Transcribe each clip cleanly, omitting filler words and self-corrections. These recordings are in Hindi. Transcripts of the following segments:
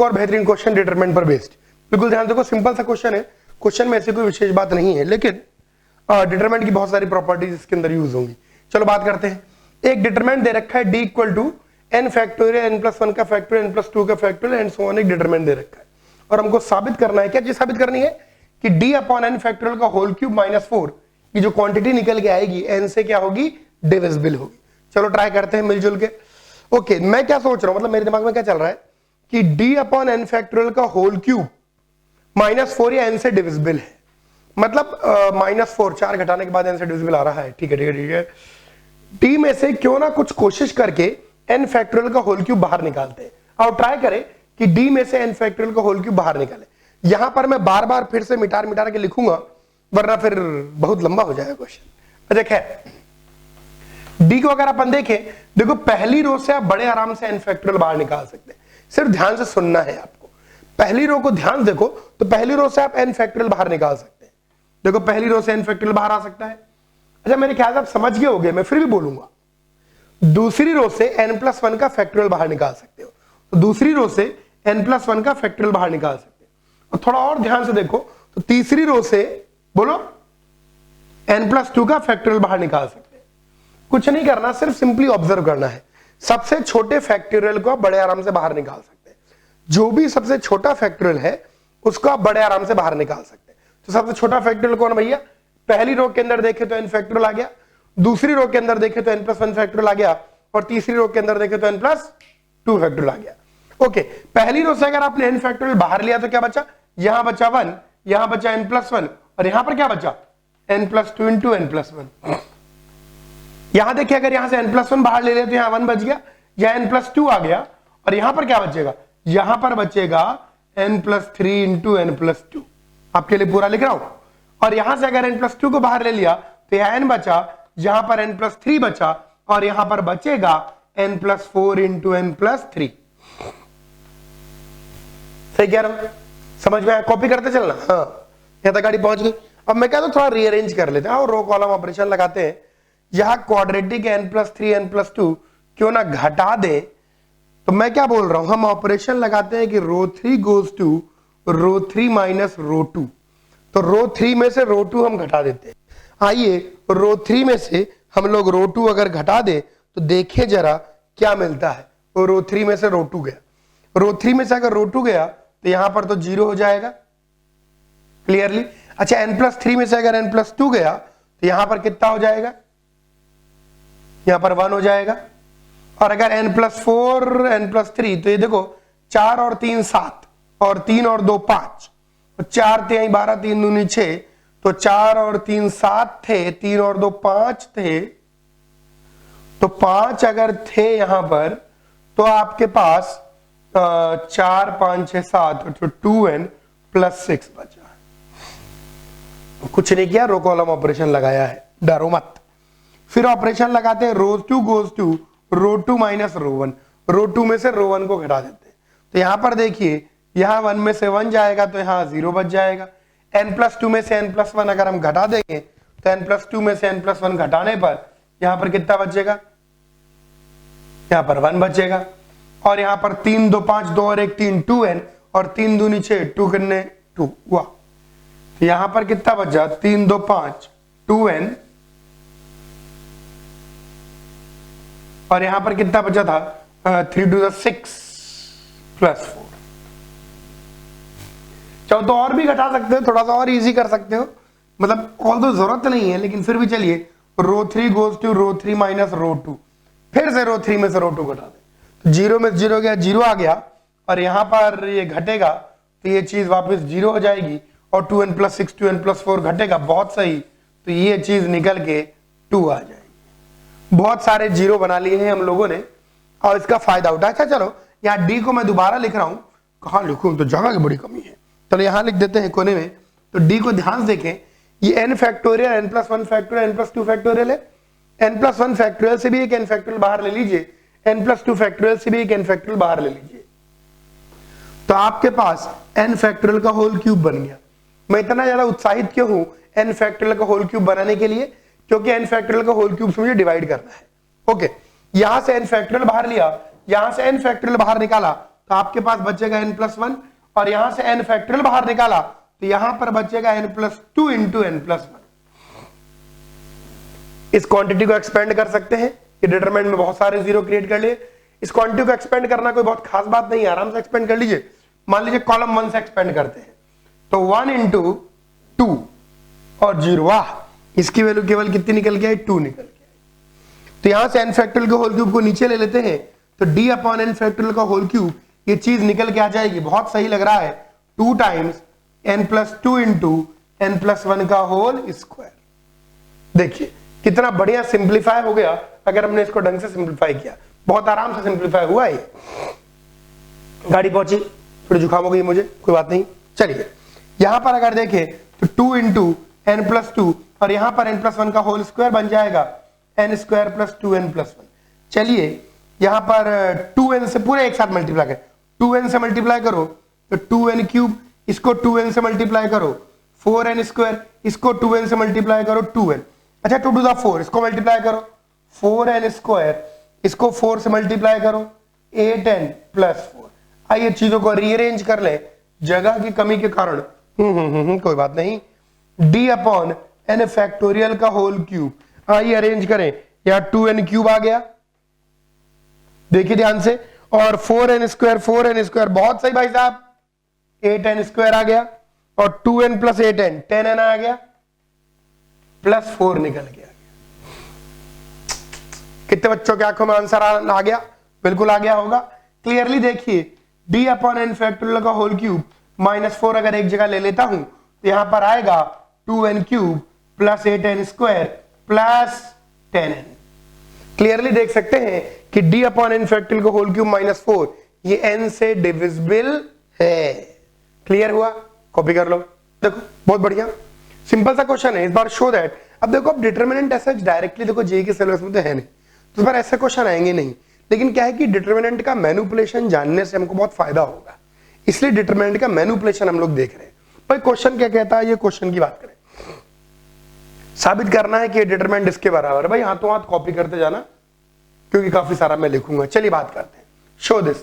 और बेहतरीन क्वेश्चन डिटरमिनेंट पर बेस्ड। बिल्कुल ध्यान देखो, सिंपल सा क्वेश्चन है, क्वेश्चन में ऐसी कोई विशेष बात नहीं है, लेकिन डिटरमिनेंट की बहुत सारी प्रॉपर्टीज इसके अंदर यूज होंगी। चलो बात करते हैं। एक डिटरमिनेंट दे रखा है D equal to n factorial n plus one का फैक्टोरियल एन प्लस टू का फैक्टोरियल एंड सो ऑन। एक डिटरमिनेंट दे रखा है और हमको साबित करना है, क्या चीज साबित करनी है कि डी अपॉन एन फैक्टोरियल का होल क्यूब माइनस 4 की जो क्वांटिटी निकल के आएगी एन से क्या होगी, डिविजिबल होगी। चलो ट्राई करते हैं मिलजुल के। ओके, मैं क्या सोच रहा हूं, मतलब मेरे दिमाग में क्या चल रहा है कि डी अपॉन एन फैक्टोरियल का होल क्यूब माइनस 4 या एन से डिविजिबल है, मतलब माइनस 4 4 घटाने के बाद एन से डिविजिबल आ रहा है। ठीक है ठीक है ठीक है। डी में से क्यों ना कुछ कोशिश करके एन फैक्टोरियल का होल क्यूब बाहर निकालते हैं और ट्राई करें कि डी में से एन फैक्टोरियल का होल क्यूब बाहर निकाले। यहां पर मैं बार बार फिर से मिटार मिटार के लिखूंगा वरना फिर बहुत लंबा हो जाएगा क्वेश्चन। अच्छा खैर, डी को अगर अपन देखें, देखो पहली रो से आप बड़े आराम से एन फैक्टोरियल बाहर निकाल सकते हैं, सिर्फ ध्यान से सुनना है आपको। पहली रो को ध्यान देखो तो पहली रो से आप एन फैक्टोरियल बाहर निकाल सकते हैं। देखो पहली रो से एन फैक्टोरियल बाहर आ सकता है। अच्छा मेरे ख्याल से आप समझ गए होंगे, मैं फिर भी बोलूंगा। दूसरी रो से n प्लस वन का फैक्टोरियल बाहर निकाल सकते हो, तो दूसरी रो से n प्लस वन का फैक्टोरियल बाहर निकाल सकते हो। और थोड़ा और ध्यान से देखो तो तीसरी रो से बोलो n प्लस टू का फैक्टोरियल बाहर निकाल सकते हैं। कुछ नहीं करना, सिर्फ सिंपली ऑब्जर्व करना है। सबसे छोटे फैक्टोरियल को आप बड़े आराम से बाहर निकाल सकते हैं। जो भी सबसे छोटा फैक्टोरियल है उसको आप बड़े आराम से बाहर निकाल सकते हैं। तो सबसे छोटा फैक्टोरियल कौन भैया, पहली रो के अंदर देखे तो n फैक्टोरियल आ गया, दूसरी रो के अंदर देखे तो n प्लस वन फैक्टोरियल आ गया, और तीसरी रो के अंदर देखे तो n प्लस टू फैक्टोरियल आ गया। ओके, पहली रो से अगर आपने n फैक्टोरियल बाहर लिया तो क्या बचा, यहां बचा 1, यहां बचा n प्लस वन, और यहां पर क्या बचा n plus two into n plus one. यहां देखिए, अगर यहां से n प्लस वन बाहर ले लिया तो यहां 1 बच गया, या n प्लस टू आ गया, और यहां पर क्या बचेगा, यहां पर बचेगा n plus three into n plus two. आपके लिए पूरा लिख रहा हूं। और यहां से अगर n प्लस टू को बाहर ले लिया तो यहां n बचा, यहां पर n प्लस थ्री बचा, और यहां पर बचेगा n plus four into n plus three. सही कह रहा हूं, समझ में आया? कॉपी करते चलना। हाँ, यहां तक गाड़ी पहुंच गई। अब मैं कहता हूं थोड़ा रीअरेंज कर लेते हैं और रो कॉलम ऑपरेशन लगाते हैं। यहां quadratic n plus three n plus two क्यों ना घटा दे, तो मैं क्या बोल रहा हूं, हम ऑपरेशन लगाते हैं कि row three goes to row three minus row two. तो रो थ्री में से रो टू हम घटा देते हैं। आइए रो थ्री में से हम लोग रो टू अगर घटा दे तो देखिए जरा क्या मिलता है। वो रो थ्री में से रो टू गया, रो थ्री में से अगर रो टू गया तो यहां पर तो जीरो हो जाएगा क्लियरली। अच्छा n प्लस थ्री में से अगर n प्लस टू गया तो यहां पर कितना हो जाएगा, यहां पर 1 हो जाएगा। और अगर n plus four n plus three, तो ये देखो 4 और 3 7, और 3 और 2 5, 4 3 12 3 दूनी 6, तो 4 और 3 7 थे, 3 और 2 5 थे, तो 5 अगर थे यहां पर तो आपके पास 4 5 6 7, तो 2n प्लस 6 बचा। कुछ नहीं किया, रो कॉलम ऑपरेशन लगाया है, डरो मत। फिर ऑपरेशन लगाते हैं row two goes to row two minus row one. Row two में से रो वन को घटा देते हैं, तो यहां पर देखिए यहां 1 में से 1 जाएगा तो यहां 0 बच जाएगा। n प्लस टू में से n प्लस वन अगर हम घटा देंगे तो n प्लस टू में से n प्लस वन घटाने पर यहां पर कितना बचेगा, यहां पर 1 बचेगा। और यहां पर 3 2 5 2 और 1 3 2n, और 3 दूनी 6, 2 कितने 2 हुआ। तो यहां पर कितना बचा, 3 2 5 2n, और यहां पर कितना बचा था 3 2 6 प्लस 4। चाहो तो और भी घटा सकते हो, थोड़ा सा और इजी कर सकते हो, मतलब ऑल तो जरूरत नहीं है, लेकिन फिर भी चलिए row three goes to row three minus row two. फिर से रो थ्री में से रो टू घटा दे, तो जीरो में जीरो गया, जीरो आ गया, और यहां पर ये घटेगा तो ये चीज वापस जीरो हो जाएगी, और 2n प्लस 6 2n प्लस 4 घटेगा, बहुत सही, तो ये चीज निकल के 2 आ जाएगी। बहुत सारे जीरो बना लिए हैं हम लोगों ने और इसका फायदा उठा। अच्छा चलो यहाँ डी को मैं दोबारा लिख रहा हूं, कहां लिखूं, तो जगह की बड़ी कमी है, चलो यहां लिख देते हैं कोने में। तो डी को ध्यान से देखें, ये n factorial n plus one factorial n plus two factorial है। n प्लस वन फैक्टोरियल से भी एक n फैक्टोरियल बाहर ले लीजिए, n प्लस टू फैक्टोरियल से भी एक n फैक्टोरियल बाहर ले लीजिए, तो आपके पास n फैक्टोरियल का होल क्यूब बन गया। मैं इतना ज्यादा उत्साहित क्यों हूं n फैक्टोरियल का होल क्यूब बनाने के लिए, क्योंकि n फैक्टोरियल का होल क्यूब से मुझे डिवाइड करना है। ओके, यहां से n फैक्टोरियल बाहर लिया, यहां से n फैक्टोरियल बाहर निकाला, तो आपके पास बचेगा n+1 और यहां से n फैक्टोरियल बाहर निकाला तो यहां पर बचेगा n+2 इंटू n+1। इस क्वांटिटी को एक्सपेंड कर सकते हैं, ये डिटरमिनेंट में बहुत सारे जीरो क्रिएट कर लिए। इस क्वांटिटी को एक्सपेंड करना कोई बहुत खास बात नहीं है, आराम से एक्सपेंड कर लीजिए। मान लीजिए कॉलम 1 से एक्सपेंड करते हैं तो 1 इंटू 2 और 0, वाह इसकी वैल्यू केवल कितनी निकल के आई, 2 निकल के आई। तो यहां से n फैक्टोरियल के होल क्यूब को नीचे ले लेते हैं तो d अपॉन n फैक्टोरियल का होल क्यूब, ये चीज निकल के आ जाएगी। बहुत सही लग रहा है, 2 टाइम्स n+2 इंटू n+1 का होल स्क्वायर। देखिए कितना बढ़िया सिंप्लीफाई हो गया अगर हमने इसको ढंग से सिंप्लीफाई किया, बहुत आराम से सिंप्लीफाई हुआ है। गाड़ी पहुंची, थोड़ी जुकाम हो गई मुझे, कोई बात नहीं। चलिए यहां पर अगर देखें तो 2 इंटू n+2 और यहां पर n+1 का होल स्क्वायर बन जाएगा n² + 2n+1। चलिए यहां पर 2n से पूरे एक साथ मल्टीप्लाई करें, 2n से मल्टीप्लाई करो तो 2n³, इसको 2n से मल्टीप्लाई करो 4n², इसको 2n से मल्टीप्लाई करो 2n, अच्छा 2 टू द 4, इसको मल्टीप्लाई करो 4n², इसको 4 से मल्टीप्लाई करो 8n + 4। आइए चीजों को रीअरेंज कर ले, जगह की कमी के कारण कोई बात नहीं। d अपॉन n फैक्टोरियल का होल क्यूब, आइए अरेंज करें, यहां 2n³ आ गया, देखिए ध्यान से, और 4n², बहुत सही भाई साहब, 8n² आ गया और 2n + 8n 10n आ गया प्लस 4 निकल गया। कितने बच्चों के आंखों में आंसर आ गया? बिल्कुल आ गया होगा। क्लियरली देखिए d अपॉन n फैक्टोरियल का होल क्यूब -4 अगर एक जगह ले लेता हूं तो यहां पर आएगा 2n³ + 8n² + 10n। क्लियरली देख सकते हैं कि d अपॉन n फैक्टोरियल का होल क्यूब -4 ये n से डिविजिबल है। क्लियर हुआ? कॉपी कर लो, देखो बहुत बढ़िया सिंपल सा क्वेश्चन है। इस बार शो दैट, अब देखो अब डिटरमिनेंट ऐसा डायरेक्टली देखो जेईई के सिलेबस में तो है नहीं, तो इस बार ऐसे क्वेश्चन आएंगे नहीं, लेकिन क्या है कि डिटरमिनेंट का मैनिपुलेशन जानने से हमको बहुत फायदा होगा, इसलिए डिटरमिनेंट का मैनिपुलेशन हम लोग देख रहे हैं। भाई क्वेश्चन क्या कहता है, ये क्वेश्चन की बात करें, साबित करना है कि डिटरमिनेंट इसके बराबर है। भाई हाथों हाथ कॉपी करते जाना क्योंकि काफी सारा मैं लिखूंगा। चलिए बात करते हैं, शो दिस।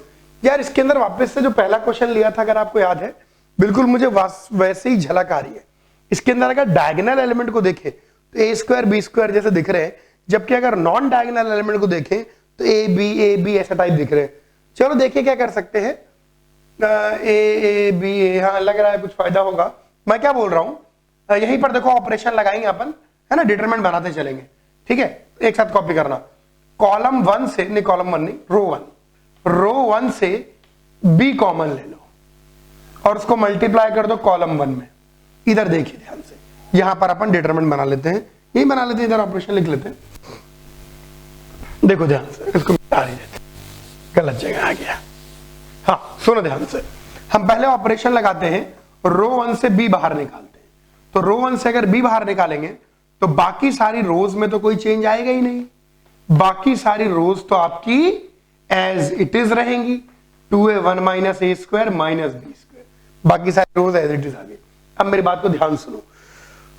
यार इसके अंदर वापस से जो पहला क्वेश्चन लिया था अगर आपको याद है, बिल्कुल मुझे वैसे ही झलक आ रही है। इसके अंदर अगर डायगोनल एलिमेंट को देखें तो a² b² जैसे दिख रहे हैं, जबकि अगर नॉन डायगोनल एलिमेंट को देखें तो a b ऐसा टाइप दिख रहे हैं। चलो देखिए क्या कर सकते हैं, a b, हाँ लग रहा है कुछ फायदा होगा। मैं क्या बोल रहा हूं, यहीं पर देखो ऑपरेशन लगाएंगे अपन, है ना, डिटरमिनेंट बनाते चलेंगे, ठीक है। एक साथ कॉपी करना, कॉलम 1 से, नहीं कॉलम 1 नहीं, रो 1 से b कॉमन ले लो और उसको मल्टीप्लाई कर दो कॉलम 1 में। इधर देखिए ध्यान से, यहां पर अपन डिटरमिनेंट बना लेते हैं, यही बना लेते हैं, इधर ऑपरेशन लिख लेते हैं। देखो ध्यान से, इसको मिटा ही देते, गलत जगह आ गया। हाँ सुनो ध्यान से, हम पहले ऑपरेशन लगाते हैं, रो 1 से b बाहर निकालते हैं। तो रो 1 से अगर b बाहर निकालेंगे तो बाकी सारी रोज में तो कोई चेंज आएगा ही नहीं, बाकी सारी रोज तो आपकी एज इट इज रहेंगी, 2a1 - a² - b², बाकी सारी रोज एज इट इज आ गई। अब मेरी बात को ध्यान सुनो,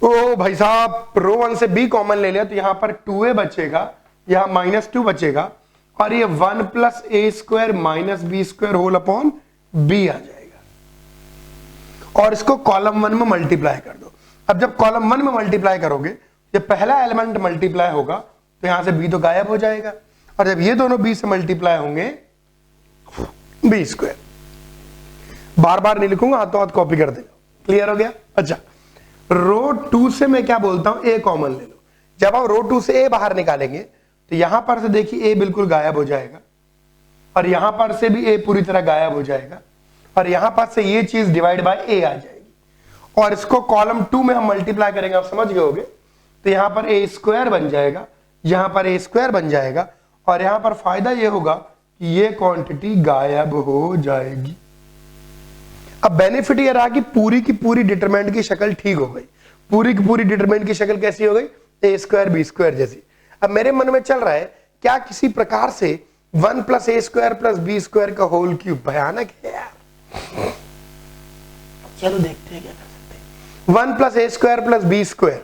ओ भाई साहब रो 1 से b कॉमन ले लिया तो यहां पर 2a बचेगा, यहां -2 बचेगा और ये 1 + a² - b² whole upon b आ जाएगा, और इसको कॉलम 1 में मल्टीप्लाई कर दो। अब जब कॉलम 1 में मल्टीप्लाई करोगे, जब पहला एलिमेंट मल्टीप्लाई होगा तो यहां से b तो गायब हो जाएगा, और जब ये दोनों b से मल्टीप्लाई होंगे b²। बार बार नहीं लिखूंगा, हाथों हाथ कॉपी कर देगा। क्लियर हो गया? अच्छा रो 2 से मैं क्या बोलता हूं, a कॉमन ले लो। जब आप रो 2 से a बाहर निकालेंगे तो यहां पर से देखिए a बिल्कुल गायब हो जाएगा, और यहां पर से भी a पूरी तरह गायब हो जाएगा, और यहां पर से ये चीज डिवाइड बाय a आ जाएगी, और इसको कॉलम 2 में हम मल्टीप्लाई करेंगे, आप समझ गए होगे। तो यहां पर a² बन जाएगा, यहां पर a² बन जाएगा, और यहां पर फायदा ये होगा कि ये क्वांटिटी गायब हो जाएगी। अब बेनिफिट ये रहा कि पूरी की पूरी डिटरमिनेंट की शक्ल ठीक हो गई, पूरी की पूरी डिटरमिनेंट की शक्ल कैसी हो गई, a² b² जैसी। अब मेरे मन में चल रहा है क्या किसी प्रकार से 1 + a² + b² का होल क्यूब, भयानक है यार, चलो देखते हैं क्या कर सकते हैं। 1 + a² + b²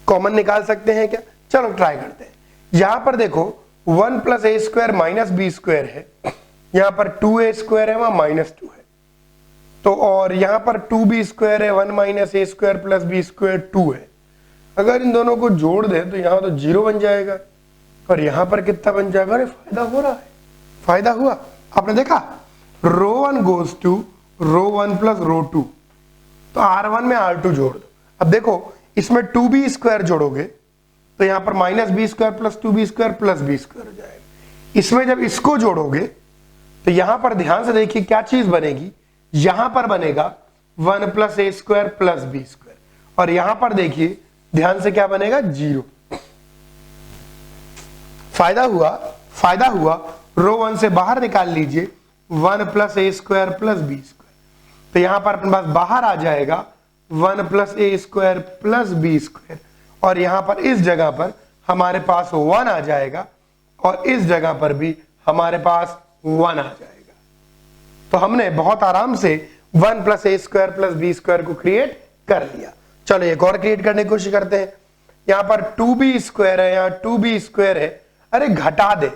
कॉमन निकाल सकते हैं क्या? चलो ट्राई करते हैं। यहां पर देखो 1 + a² - b² है, यहाँ पर 2a² है, वहां -2 है, तो और यहाँ पर 2b² है, 1 - a² + b² 2 है। अगर इन दोनों को जोड़ दे तो यहाँ तो 0 बन जाएगा और यहाँ पर कितना बन जाएगा? अरे फायदा हो रहा है, फायदा हुआ। आपने देखा ρ1 goes to ρ1 + ρ2, तो r1 में r2 जोड़ दो। अब देखो इसमें 2b² जोड़ोगे तो यहाँ पर -b² + 2b² + b² हो जाएगा। इसमें जब इसको जोड़ोगे तो यहाँ पर ध्यान से देखिए क्या चीज बनेगी, यहां पर बनेगा 1 + a² + b², और यहां पर देखिए ध्यान से क्या बनेगा? 0। फायदा हुआ, फायदा हुआ। ρ1 से बाहर निकाल लीजिए 1 + a² + b², तो यहां पर अपने पास बाहर आ जाएगा 1 + a² + b², और यहां पर इस जगह पर हमारे पास 1 आ जाएगा और इस जगह पर भी हमारे पास 1 आ जाएगा। तो हमने बहुत आराम से 1 + a² + b² को क्रिएट कर लिया। चलो एक और क्रिएट करने की कोशिश करते हैं। यहां पर 2b² है, यहां 2b² है, अरे घटा दे।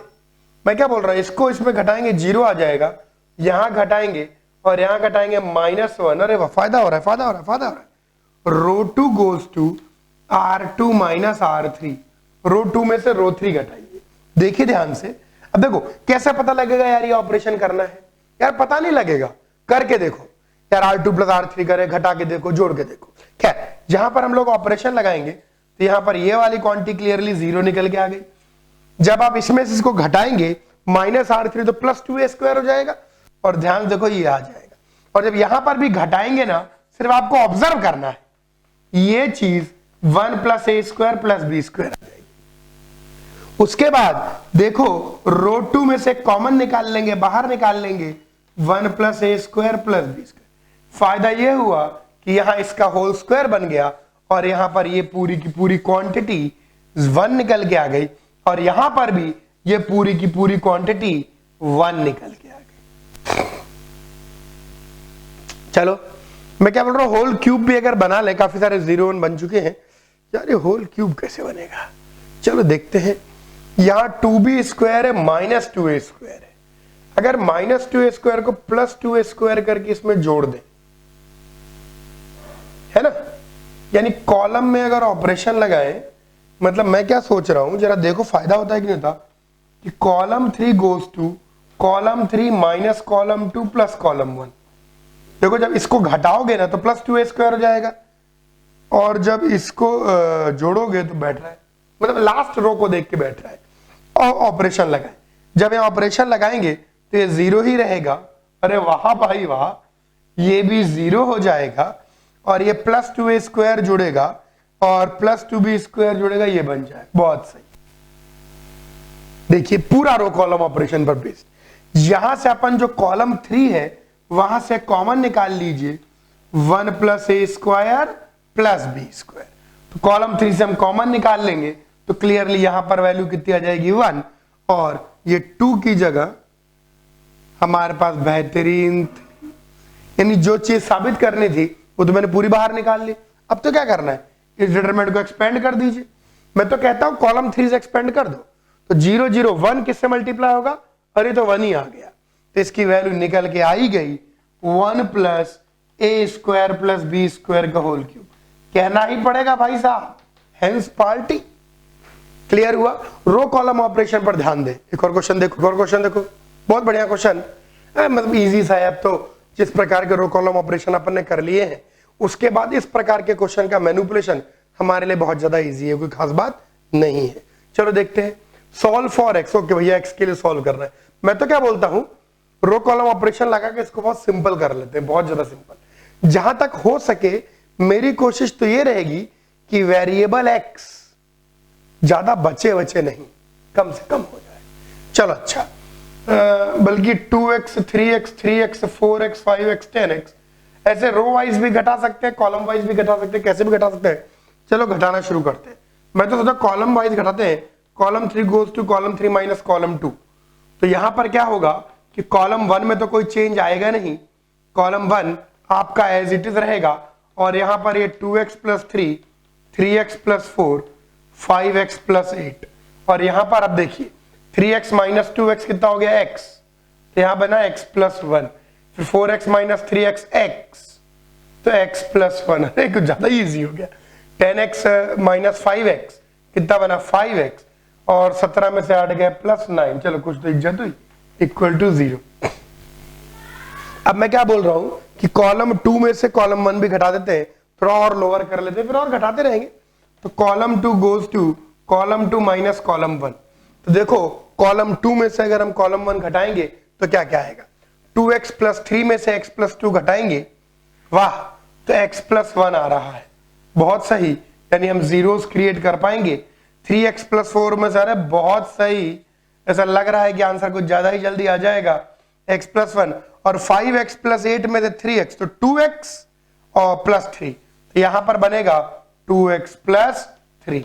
मैं क्या बोल रहा हूं, इसको इसमें घटाएंगे 0 आ जाएगा, यहां घटाएंगे और यहां घटाएंगे -1। अरे फायदा हो रहा है, फायदा हो रहा है, फायदा हो रहा है। ρ2 goes to r2 - r3, ρ2 में से ρ3 घटाइए। देखिए ध्यान से, अब देखो कैसे पता लगेगा यार ये ऑपरेशन करना है? यार पता नहीं लगेगा, करके देखो यार। r2 + r3 करे, घटा के देखो, जोड़ के देखो। खैर जहां पर हम लोग ऑपरेशन लगाएंगे तो यहां पर ये वाली क्वांटिटी क्लियरली 0 निकल के आ गई। जब आप इसमें से इसको घटाएंगे -r3 तो +2a² हो जाएगा, और ध्यान देखो ये आ जाएगा। और जब यहां पर भी घटाएंगे ना, सिर्फ आपको ऑब्जर्व करना है, ये चीज 1 + a² + b² आ जाएगी। उसके बाद देखो ρ2 में से कॉमन निकाल लेंगे, बाहर निकाल लेंगे 1 + a² + b²। फायदा ये हुआ कि यहां इसका होल स्क्वायर बन गया और यहां पर ये पूरी की पूरी क्वांटिटी 1 निकल के आ गई, और यहां पर भी ये पूरी की पूरी क्वांटिटी 1 निकल के आ गई। चलो मैं क्या बोल रहा हूं, होल क्यूब भी अगर बना ले, काफी सारे 0 1 बन चुके हैं यार, ये होल क्यूब कैसे बनेगा? चलो देखते हैं। यहां 2b² है, -2a² है। अगर -2a² को +2a² करके इसमें जोड़ दें, है ना, यानी कॉलम में अगर ऑपरेशन लगाए, मतलब मैं क्या सोच रहा हूं, जरा देखो फायदा होता है कि नहीं होता, कि column 3 goes to column 3 - column 2 + column 1। देखो जब इसको घटाओगे ना तो +2a² हो जाएगा, और जब इसको जोड़ोगे तो बैठ रहा है, मतलब लास्ट रो को देख के बैठ रहा है। और ऑपरेशन लगाए, जब ये ऑपरेशन लगाएंगे तो ये 0 ही रहेगा। अरे वाह भाई वाह, ये भी 0 हो जाएगा, और ये +2a² जुड़ेगा और +2b² जुड़ेगा, ये बन जाए। बहुत सही। देखिए पूरा रो कॉलम ऑपरेशन पर बेस्ड। यहां से अपन जो कॉलम 3 है वहां से कॉमन निकाल लीजिए 1 + a² + b²। तो कॉलम 3 से हम कॉमन निकाल लेंगे तो क्लियरली यहां पर वैल्यू कितनी आ जाएगी? 1, और ये 2 की जगह हमारे पास बेहतरीन, यानी जो चीज साबित करनी थी वो तो मैंने पूरी बाहर निकाल ली। अब तो क्या करना है, इस डिटरमिनेंट को एक्सपेंड कर दीजिए। मैं तो कहता हूं कॉलम 3 से एक्सपेंड कर दो, तो 0 0 1 किससे मल्टीप्लाई होगा? अरे तो 1 ही आ गया, तो इसकी वैल्यू निकल के आई गई 1 + a² + b² का होल क्यूब। कहना ही पड़ेगा भाई साहब, हेंस पार्टी। क्लियर हुआ? रो कॉलम ऑपरेशन पर ध्यान दे। एक और क्वेश्चन देखो, एक और क्वेश्चन देखो, बहुत बढ़िया क्वेश्चन, मतलब इजी सा है। अब तो जिस प्रकार के रो कॉलम ऑपरेशन अपन ने कर लिए हैं, उसके बाद इस प्रकार के क्वेश्चन का मैनिपुलेशन हमारे लिए बहुत ज्यादा इजी है, कोई खास बात नहीं है। चलो देखते हैं। सॉल्व फॉर x, ओके भैया x के लिए सॉल्व करना है। मैं तो क्या बोलता हूं, रो कॉलम ऑपरेशन लगा के इसको बहुत सिंपल कर लेते हैं, बहुत ज्यादा सिंपल। जहां तक हो सके मेरी कोशिश तो ये रहेगी कि वेरिएबल x ज्यादा बचे नहीं, कम से कम हो जाए। चलो अच्छा, बल्कि 2x 3x 3x 4x 5x 10x ऐसे रो वाइज भी घटा सकते हैं, कॉलम वाइज भी घटा सकते हैं, कैसे भी घटा सकते हैं। चलो घटाना शुरू करते हैं। मैं तो सोचा कॉलम वाइज घटाते हैं। Column 3 goes to column 3 - column 2। तो यहां पर क्या होगा कि कॉलम 1 में तो कोई चेंज आएगा नहीं, कॉलम 1 आपका एज इट इज रहेगा, और यहां पर ये 2x + 3 3x + 4 5x + 8, और यहां पर अब देखिए 3x - 2x कितना हो गया? x। तो यहां बना x प्लस 1, फिर 4x माइनस 3x x, तो x प्लस 1, अरे कुछ ज्यादा इजी हो गया। 10x माइनस 5x कितना बना 5x, और 17 में से 8 गया प्लस 9, चलो कुछ तो इज्जत हुई, इक्वल टू 0। अब मैं क्या बोल रहा हूं कि कॉलम 2 में से कॉलम 1 भी घटा देते हैं, थोड़ा और लोअर कर लेते हैं, फिर और घटाते रहेंगे। तो column 2 goes to column 2 minus column 1। तो देखो कॉलम 2 में से अगर हम कॉलम 1 घटाएंगे तो क्या क्या आएगा, 2x प्लस 3 में से x प्लस 2 घटाएंगे, वाह, तो x प्लस 1 आ रहा है, बहुत सही, यानी हम जीरोस क्रिएट कर पाएंगे। 3x प्लस 4 में से, अरे बहुत सही, ऐसा लग रहा है कि आंसर कुछ ज्यादा ही जल्दी आ जाएगा, x प्लस 1, और 5x प्लस 8 में से 3x, तो 2x और प्लस 3, तो यहां पर बनेगा 2x प्लस 3।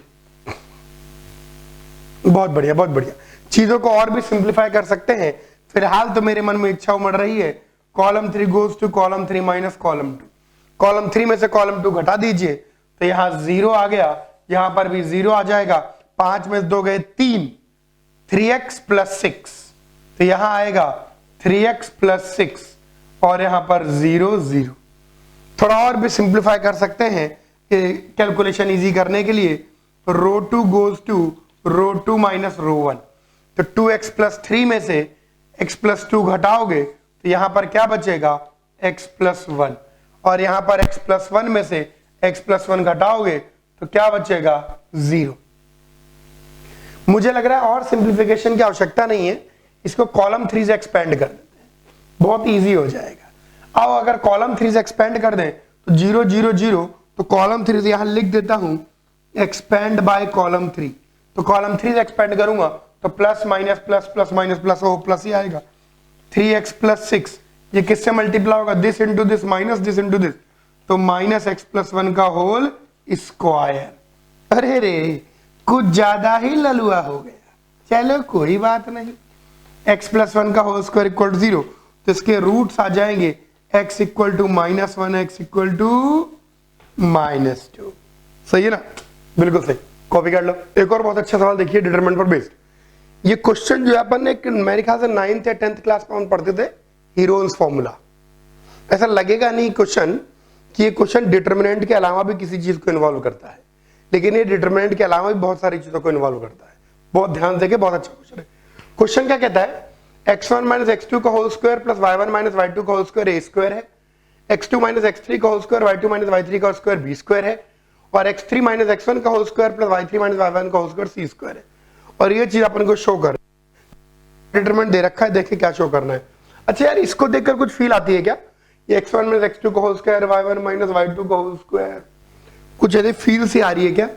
बहुत बढ़िया, बहुत बढ़िया। चीजों को और भी सिंप्लीफाई कर सकते हैं। फिलहाल तो मेरे मन में इच्छा उमड़ रही है, column 3 goes to column 3 minus column 2। Column 3 में से कॉलम 2 घटा दीजिए, तो यहां 0 आ गया, यहां पर भी 0 आ जाएगा, 5 में से 2 गए 3, 3x प्लस 6, तो यहां आएगा 3x प्लस 6, और यहां पर 0 0। थोड़ा और भी सिंप्लीफाई कर सकते हैं कैलकुलेशन इजी करने के लिए, तो row 2 goes to row 2 minus row 1, तो 2x प्लस 3 में से x प्लस 2 घटाओगे तो यहां पर क्या बचेगा, x प्लस 1, और यहां पर x प्लस 1 में से x प्लस 1 घटाओगे तो क्या बचेगा, 0। मुझे लग रहा है और सिंप्लीफिकेशन की आवश्यकता नहीं है, इसको कॉलम 3 से एक्सपेंड कर देते हैं, बहुत इजी हो जाएगा। आओ अगर कॉलम 3 से एक्सपेंड कर दें तो 0 0 0, तो कॉलम 3 से यहां लिख देता हूं एक्सपेंड बाय कॉलम 3, तो कॉलम 3 से एक्सपेंड करूंगा तो plus minus plus plus minus plus, वो प्लस ही आएगा। 3x प्लस 6, ये किससे मल्टीप्लाई होगा, this into this minus this into this, तो माइनस x प्लस 1 का होल स्क्वायर। अरे रे, कुछ ज्यादा ही ललुआ हो गया, चलो कोई बात नहीं। x प्लस 1 का होल स्क्वायर इक्वल टू 0, तो इसके रूट्स आ जाएंगे x equal to minus 1, x equal to minus 2। सही है ना, बिल्कुल सही, कॉपी कर लो। एक और बहुत अच्छा सवाल देखिए डिटरमिनेंट पर बेस्ड। ये क्वेश्चन जो है अपन ने मेरे ख्याल से 9th या 10th क्लास में हम पढ़ते थे, हीरोन्स फॉर्मूला। ऐसा लगेगा नहीं क्वेश्चन कि ये क्वेश्चन डिटरमिनेंट के अलावा भी किसी चीज को इन्वॉल्व करता है, लेकिन ये डिटरमिनेंट के अलावा भी बहुत सारी चीजों को इन्वॉल्व करता है। बहुत ध्यान देके, बहुत अच्छा क्वेश्चन है। क्वेश्चन क्या कहता है, x1 माइनस x2 का whole square plus y1 minus y2 का होल स्क्वायर a स्क्वायर है, x2 माइनस x3 का whole square y2 minus y3 का स्क्वायर b स्क्वायर है, और x3 माइनस x1 का whole square plus y3 minus y1 का होल स्क्वायर c स्क्वायर है। और ये चीज अपन को शो कर, डिटरमिनेंट दे रखा है, देखिए क्या शो करना है। अच्छा यार, इसको देखकर कुछ फील आती है क्या, ये x1 माइनस x2 का whole square y1 minus y2 का होल स्क्वायर, कुछ ऐसे फील सी आ रही है क्या,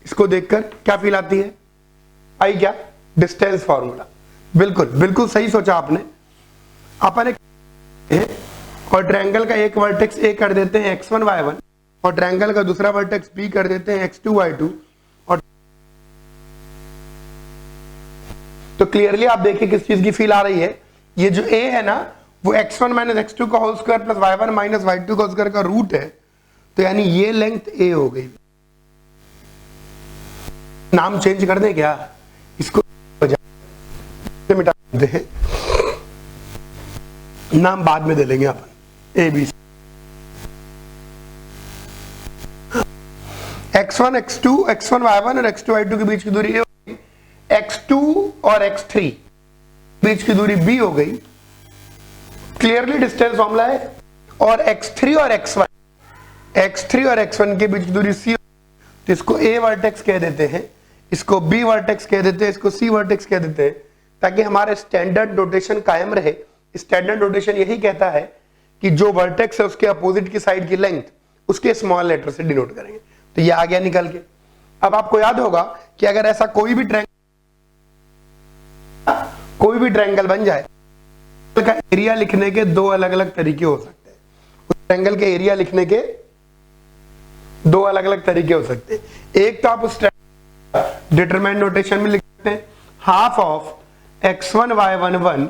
इसको देखकर क्या फील आती है, आई क्या, डिस्टेंस फार्मूला। बिल्कुल बिल्कुल सही सोचा आपने। अपन एक और ट्रायंगल का एक वर्टेक्स a कर देते हैं x1 y1, और ट्रायंगल का दूसरा वर्टेक्स b कर देते हैं x2 y2, और तो क्लियरली आप देखिए किस चीज की फील आ रही है। ये जो a है ना, वो x1 माइनस x2 का whole square plus y1 minus y2 का स्क्वायर का रूट है, तो यानी ये लेंथ a हो गई। नाम चेंज कर दें क्या, इसको मिटा दे, नाम बाद में दे लेंगे अपन, a b x1 x2 x1 y1 और x2 y2 के बीच की दूरी a हो गई, x2 और x3 बीच की दूरी b हो गई, क्लियरली डिस्टेंस फॉर्मूला है। और x3 और x1 के बीच की दूरी c, तो इसको a वर्टेक्स कह देते हैं, इसको b वर्टेक्स कह देते हैं, इसको c वर्टेक्स कह देते हैं, ताकि हमारे स्टैंडर्ड नोटेशन कायम रहे। स्टैंडर्ड नोटेशन यही कहता है कि जो वर्टेक्स है उसके अपोजिट की साइड की लेंथ उसके स्मॉल लेटर से डिनोट करेंगे। तो ये आ गया निकल के। अब आपको याद होगा कि अगर ऐसा कोई भी ट्रायंगल बन जाए, का एरिया लिखने के दो अलग अलग तरीके हो सकते हैं। उस ट्रायंगल के एरिया लिखने के दो अलग अलग तरीके हो सकते हैं। एक तो आप उस डिटरमिनेंट नोटेशन में लिख सकते हैं half of x1 y1 1,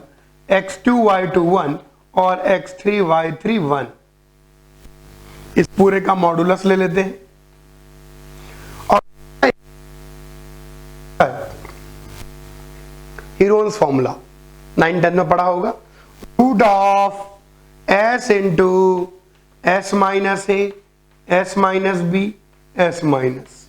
x2 y2 1 और x3 y3 1। इस पूरे का मॉडुलस ले लेते हैं और हीरोन्स फॉर्मूला 9-10 में पढ़ा होगा, root of s into s minus a, s minus b, s minus.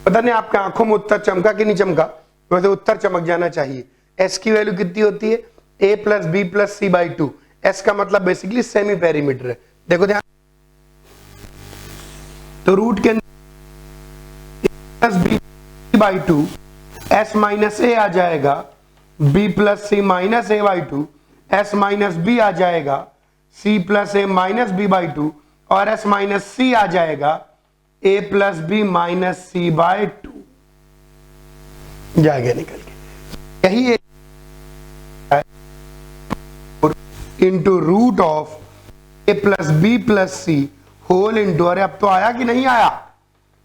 पता नहीं आपके आंखों में उत्तर चमका कि नहीं चमका, वैसे उत्तर चमक जाना चाहिए। एस की वैल्यू कितनी होती है, A plus B plus C by two. S का मतलब बेसिकली सेमी पेरीमीटर है। देखो ध्यान, तो रूट के अंदर plus B by two, S minus A आ जाएगा, B plus C minus A by two, S minus B आ जाएगा, C plus A minus B by two, और एस माइनस सी आ जाएगा, A plus B minus C by two. जाएगा निकल के, यही into root of A plus B plus C whole into, अरे अब तो आया कि नहीं आया,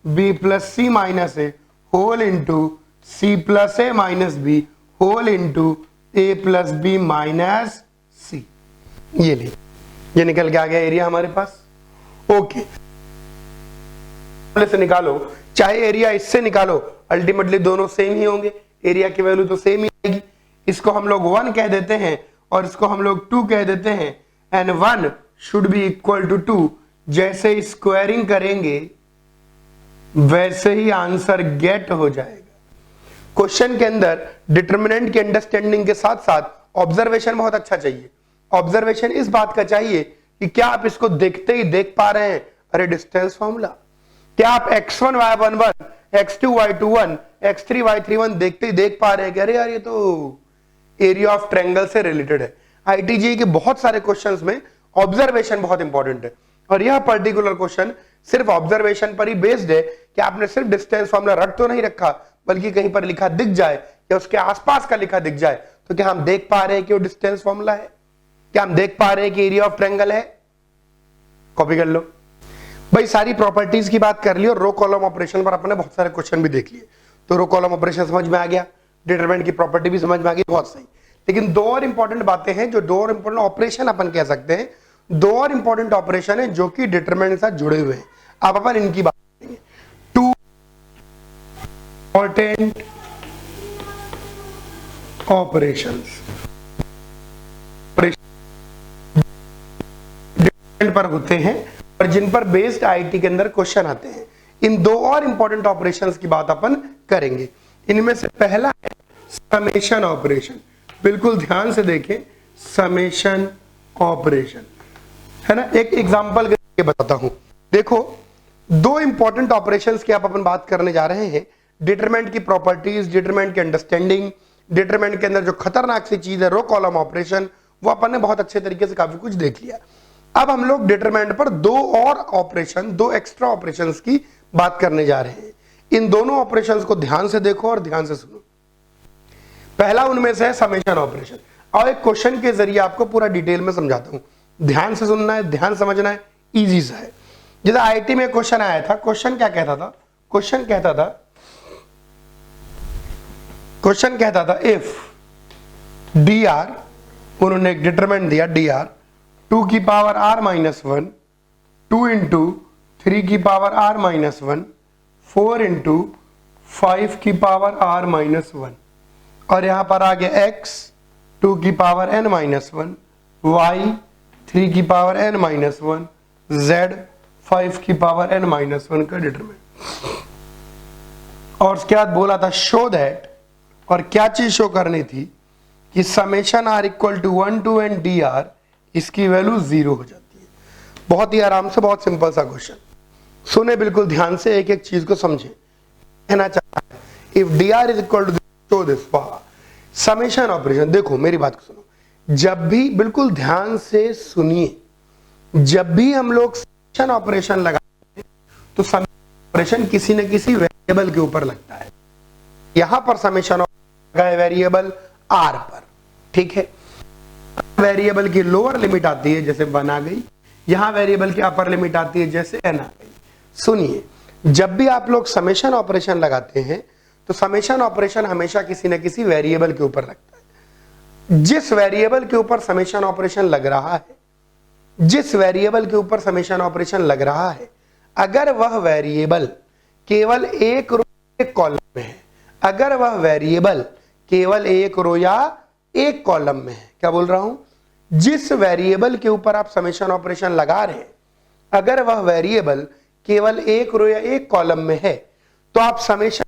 B plus C minus A whole into C plus A minus B whole into A plus B minus सी। ये निकल के आ गया एरिया हमारे पास। ओके, से निकालो, चाहे एरिया इससे निकालो, अल्टीमेटली दोनों सेम ही होंगे, एरिया की वैल्यू तो सेम ही आएगी। इसको हम लोग 1 कह देते हैं और इसको हम लोग 2 कह देते हैं, and 1 should be equal to 2। जैसे स्क्वायरिंग करेंगे वैसे ही आंसर गेट हो जाएगा। क्वेश्चन के अंदर डिटर्मिनेंट की अंडरस्टैंडिंग के साथ साथ ऑब्जर्वेशन बहुत अच्छा चाहिए। ऑब्जर्वेशन इस बात का चाहिए कि क्या आप इसको देखते ही देख पा रहे हैं, अरे डिस्टेंस फॉर्मूला, क्या आप x1 y11, x2 y21, x3 y31 देखते ही देख पा रहे हैं कि अरे यार ये तो एरिया ऑफ ट्रायंगल से रिलेटेड है। आईटीजेई के बहुत सारे क्वेश्चंस में ऑब्जर्वेशन बहुत इंपॉर्टेंट है, और यह पर्टिकुलर क्वेश्चन सिर्फ ऑब्जर्वेशन पर ही बेस्ड है कि आपने सिर्फ डिस्टेंस फॉर्मूला रख तो नहीं रखा, बल्कि कहीं पर लिखा दिख जाए या उसके आसपास का लिखा दिख जाए, तो क्या हम देख पा रहे हैं कि वो डिस्टेंस फॉर्मूला है, क्या हम देख पा रहे हैं कि एरिया ऑफ ट्रायंगल है। कॉपी कर लो भाई, सारी प्रॉपर्टीज की बात कर ली और रो कॉलम ऑपरेशन पर अपने बहुत सारे क्वेश्चन भी देख लिए। तो रो कॉलम ऑपरेशन समझ में आ गया, डिटरमिनेंट की प्रॉपर्टी भी समझ में आ गई, बहुत सही। लेकिन दो और इंपॉर्टेंट बातें हैं, जो दो और इंपॉर्टेंट ऑपरेशन अपन कह सकते हैं, दो और इंपॉर्टेंट ऑपरेशन है जो कि डिटरमिनेंट के साथ जुड़े हुए हैं। अब अपन इनकी बात करेंगे। टू इंपॉर्टेंट ऑपरेशंस पर होते हैं और जिन पर बेस्ड आईटी के अंदर क्वेश्चन आते हैं। इन दो और इंपॉर्टेंट ऑपरेशंस की बात अपन करेंगे। इनमें से पहला है समेशन ऑपरेशन। बिल्कुल ध्यान से देखें, समेशन ऑपरेशन है ना। एक एग्जांपल करके बताता हूं। देखो, दो इंपॉर्टेंट ऑपरेशंस की आप अपन बात करने जा रहे हैं। डिटरमिनेंट की प्रॉपर्टीज, डिटरमिनेंट की अंडरस्टैंडिंग, डिटरमिनेंट के अंदर जो खतरनाक सी चीज है रो कॉलम ऑपरेशन, वो अपन ने बहुत अच्छे तरीके से काफी कुछ देख लिया। अब हम लोग डिटरमिनेंट पर दो और ऑपरेशन, दो एक्स्ट्रा ऑपरेशंस की बात करने जा रहे हैं। इन दोनों ऑपरेशंस को ध्यान से देखो और ध्यान से सुनो। पहला उनमें से है समेशन ऑपरेशन, और एक क्वेश्चन के जरिए आपको पूरा डिटेल में समझाता हूं। ध्यान से सुनना है, ध्यान समझना है, इजी सा है। जैसे आईटी में क्वेश्चन आया था, क्वेश्चन क्या कहता था, क्वेश्चन कहता था इफ डी आर, उन्होंने एक डिटरमिनेंट दिया डी आर 2 की पावर r माइनस 1, 2 इंटू 3 की पावर r माइनस 1, 4 इंटू 5 की पावर r माइनस 1, और यहां पर आ गया x 2 की पावर n माइनस 1, y 3 की पावर n माइनस 1, z 5 की पावर n माइनस 1 का डिटरमिनेंट। और उसके बाद बोला था शो दैट, और क्या चीज शो करनी थी कि summation r equal to 1 to n d r, इसकी वैल्यू 0 हो जाती है। बहुत ही आराम से, बहुत सिंपल सा क्वेश्चन। सुने बिल्कुल ध्यान से, एक एक चीज को समझे। कहना चाहता है if d r is equal to show this summation operation. देखो मेरी बात को सुनो, जब भी, बिल्कुल ध्यान से सुनिए, जब भी हम लोग समेशन ऑपरेशन लगाते हैं तो समेशन ऑपरेशन किसी न किसी वेरिएबल के ऊपर लगता है। यहां पर समेशन लगा है वेरिएबल आर पर, ठीक है। वेरिएबल की लोअर लिमिट आती है जैसे 1 आ गई, यहां वेरिएबल की अपर लिमिट आती है जैसे n आ गई। सुनिए, जब भी आप लोग समेशन ऑपरेशन लगाते हैं तो समेशन ऑपरेशन हमेशा किसी न किसी वेरिएबल के ऊपर लगता है। जिस वेरिएबल के ऊपर समेशन ऑपरेशन लग रहा है, जिस वेरिएबल के ऊपर समेशन ऑपरेशन लग रहा है, अगर वह वेरिएबल केवल एक रो एक कॉलम में है, अगर वह वेरिएबल केवल एक रो या एक कॉलम में है, क्या बोल रहा हूं, जिस वेरिएबल के ऊपर आप समेशन ऑपरेशन लगा रहे हैं, अगर वह वेरिएबल केवल एक रो या एक कॉलम में है तो आप समेशन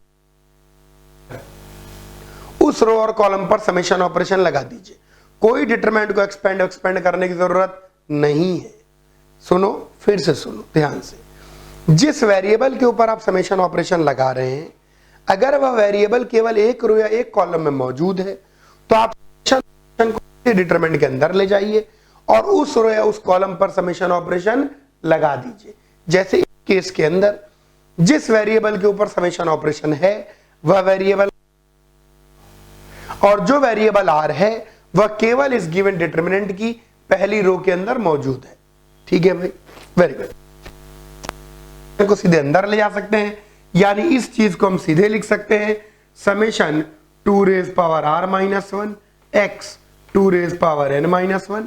उस रो और कॉलम पर समेशन ऑपरेशन लगा दीजिए। कोई डिटरमिनेंट को एक्सपेंड करने की जरूरत नहीं है। सुनो, फिर से सुनो ध्यान से। जिस वेरिएबल के ऊपर आप समेशन ऑपरेशन लगा रहे हैं, अगर वह वेरिएबल केवल एक रो या एक कॉलम में मौजूद है तो आप समेशन को डिटरमिनेंट के अंदर ले जाइए और उस रो या उस कॉलम पर समेशन ऑपरेशन लगा दीजिए। जैसे इस केस के अंदर जिस वेरिएबल के ऊपर समेशन ऑपरेशन है वह वेरिएबल, और जो वेरिएबल आर है वह केवल इस गिवन डिटरमिनेंट की पहली रो के अंदर मौजूद है। ठीक है भाई, वेरी गुड। को सीधे अंदर ले जा सकते हैं, यानी इस चीज को हम सीधे लिख सकते हैं summation 2 raise power r minus 1 x 2 raise power n minus 1।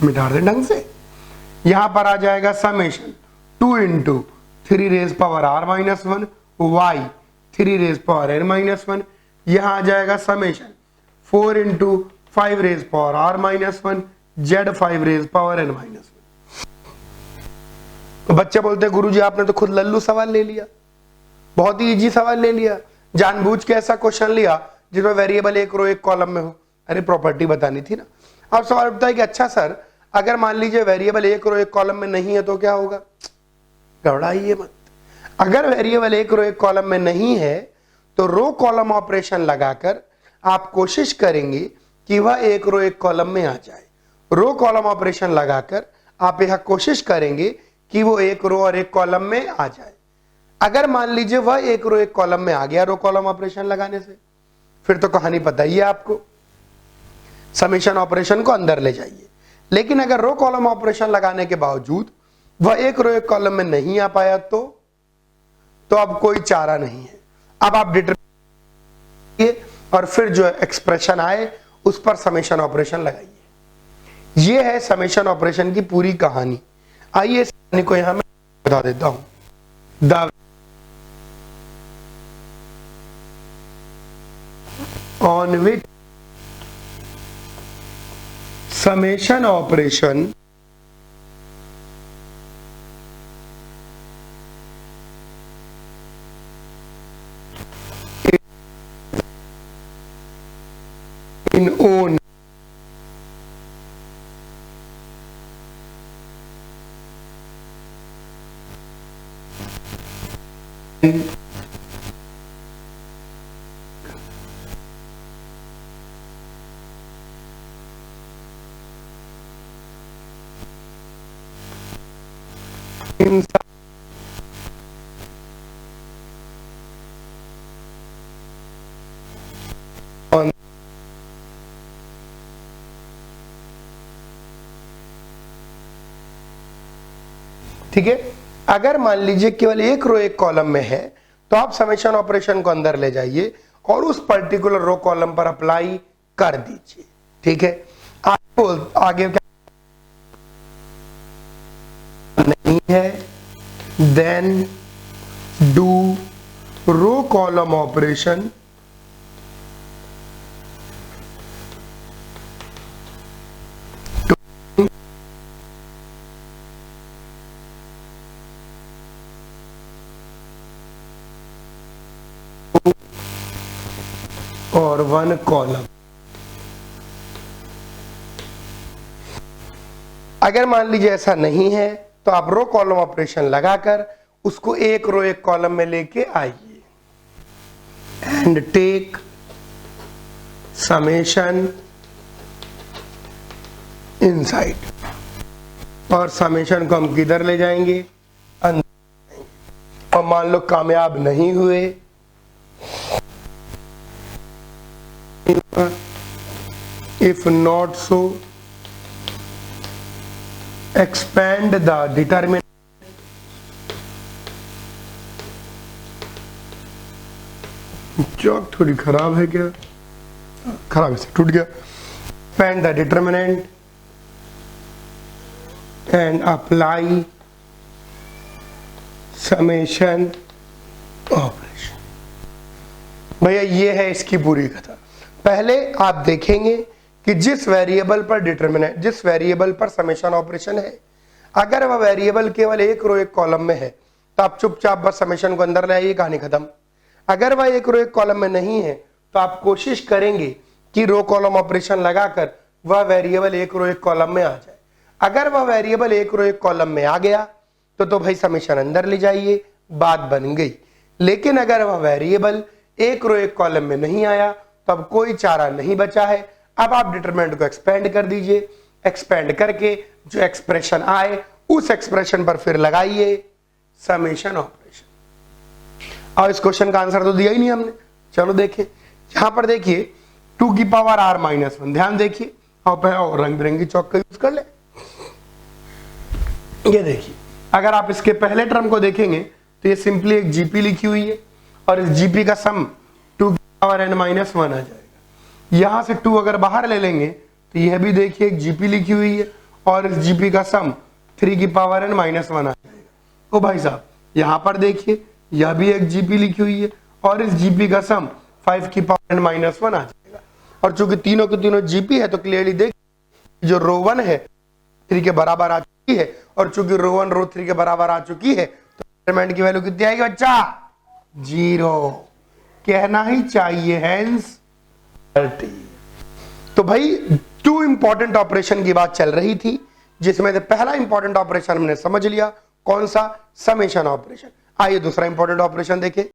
मिटा दे ढंग से। यहां पर आ जाएगा summation 2 into 3 raise power r minus 1 y 3 raise power n minus 1। यहां आ जाएगा summation 4 into 5 raise power r minus 1 z 5 raise power n minus 1। तो बच्चे बोलते हैं गुरुजी आपने तो खुद लल्लू सवाल ले लिया, बहुत ही इजी सवाल ले लिया, जानबूझ के ऐसा क्वेश्चन लिया जिसमें वेरिएबल एक रो एक कॉलम में हो। अरे प्रॉपर्टी बतानी थी ना। अब सवाल उठता है कि अच्छा सर अगर मान लीजिए वेरिएबल एक रो एक कॉलम में नहीं है तो क्या होगा? घबराइए मत। अगर वेरिएबल एक रो एक कॉलम में नहीं है तो रो कॉलम ऑपरेशन लगाकर आप कोशिश करेंगे कि वह एक रो एक कॉलम में आ जाए। रो कॉलम ऑपरेशन लगाकर आप यह कोशिश करेंगे कि वो एक रो और एक कॉलम में आ जाए। अगर मान लीजिए वह एक रो एक कॉलम में आ गया रो कॉलम ऑपरेशन लगाने से, फिर तो कहानी पता ही है आपको, समेशन ऑपरेशन को अंदर ले जाइए। लेकिन अगर रो कॉलम ऑपरेशन लगाने के बावजूद वह एक रो एक कॉलम में नहीं आ पाया तो अब कोई चारा नहीं है। अब आप डिटरमिनेंट और फिर जो एक्सप्रेशन आए उस पर समेशन ऑपरेशन लगाइए। यह है समेशन ऑपरेशन की पूरी कहानी। आइए इस कहानी को यहां मैं बता देता हूं। The on which summation operation in own inside on ठीक है। अगर मान लीजिए केवल एक रो एक कॉलम में है तो आप समेशन ऑपरेशन को अंदर ले जाइए और उस पर्टिकुलर रो कॉलम पर अप्लाई कर दीजिए। ठीक है, आगे क्या नहीं है, then do row column operation और वन कॉलम। अगर मान लीजिए ऐसा नहीं है तो आप रो कॉलम ऑपरेशन लगाकर उसको एक रो एक कॉलम में लेके आइए एंड टेक समेशन इनसाइड। और समेशन को हम किधर ले जाएंगे? अंदर। और मान लो कामयाब नहीं हुए, if not so expand the determinant चौक थोड़ी खराब है क्या? खराब है, टूट गया। expand the determinant and apply summation operation। भैया ये है इसकी पूरी कथा। पहले आप देखेंगे कि जिस वेरिएबल पर डिटरमिनेंट, जिस वेरिएबल पर समेशन ऑपरेशन है, अगर वह वेरिएबल केवल एक रो एक कॉलम में है तो आप चुपचाप बस समेशन को अंदर ले आइए, कहानी खत्म। अगर वह एक रो एक कॉलम में नहीं है तो आप कोशिश करेंगे कि रो कॉलम ऑपरेशन लगाकर वह वेरिएबल एक रो एक कॉलम में आ जाए। अगर वह वेरिएबल एक रो एक कॉलम में आ गया तो भाई समेशन अंदर ले जाइए, बात बन गई। लेकिन अगर वह वेरिएबल एक रो एक कॉलम में नहीं आया तो अब कोई चारा नहीं बचा है। अब आप डिटरमिनेंट को एक्सपेंड कर दीजिए, एक्सपेंड करके जो एक्सप्रेशन आए उस एक्सप्रेशन पर फिर लगाइए समेशन ऑपरेशन। और इस क्वेश्चन का आंसर तो दिया ही नहीं हमने। चलो देखें, यहां पर देखिए 2 की पावर r माइनस 1, ध्यान देखिए और रंग बिरंगी चौक का यूज कर ले। ये देखिए, अगर आप इसके पहले टर्म को देखेंगे तो ये सिंपली एक जीपी लिखी हुई है और इस जीपी का सम 2 की पावर n माइनस 1 आ जाएगा। यहां से 2 अगर बाहर ले लेंगे तो यह भी देखिए एक जीपी लिखी हुई है और इस जीपी का सम 3 की पावर n माइनस 1 आ जाएगा। ओ भाई साहब, यहां पर देखिए यह भी एक जीपी लिखी हुई है और इस जीपी का सम 5 की पावर n माइनस 1 आ जाएगा। और चूंकि तीनों के तीनों जीपी है तो क्लियरली देखिए जो रो 1 है 3 के बराबर आ चुकी है और चूंकि रो 1 रो 3 के बराबर आ चुकी है तो डिटरमिनेंट की वैल्यू कितनी आएगी बच्चा? 0। कहना ही चाहिए हेंस 30। तो भाई 2 इंपॉर्टेंट ऑपरेशन की बात चल रही थी जिसमें से पहला इंपॉर्टेंट ऑपरेशन हमने समझ लिया, कौन सा? Summation operation. आइए दूसरा इंपॉर्टेंट ऑपरेशन देखें।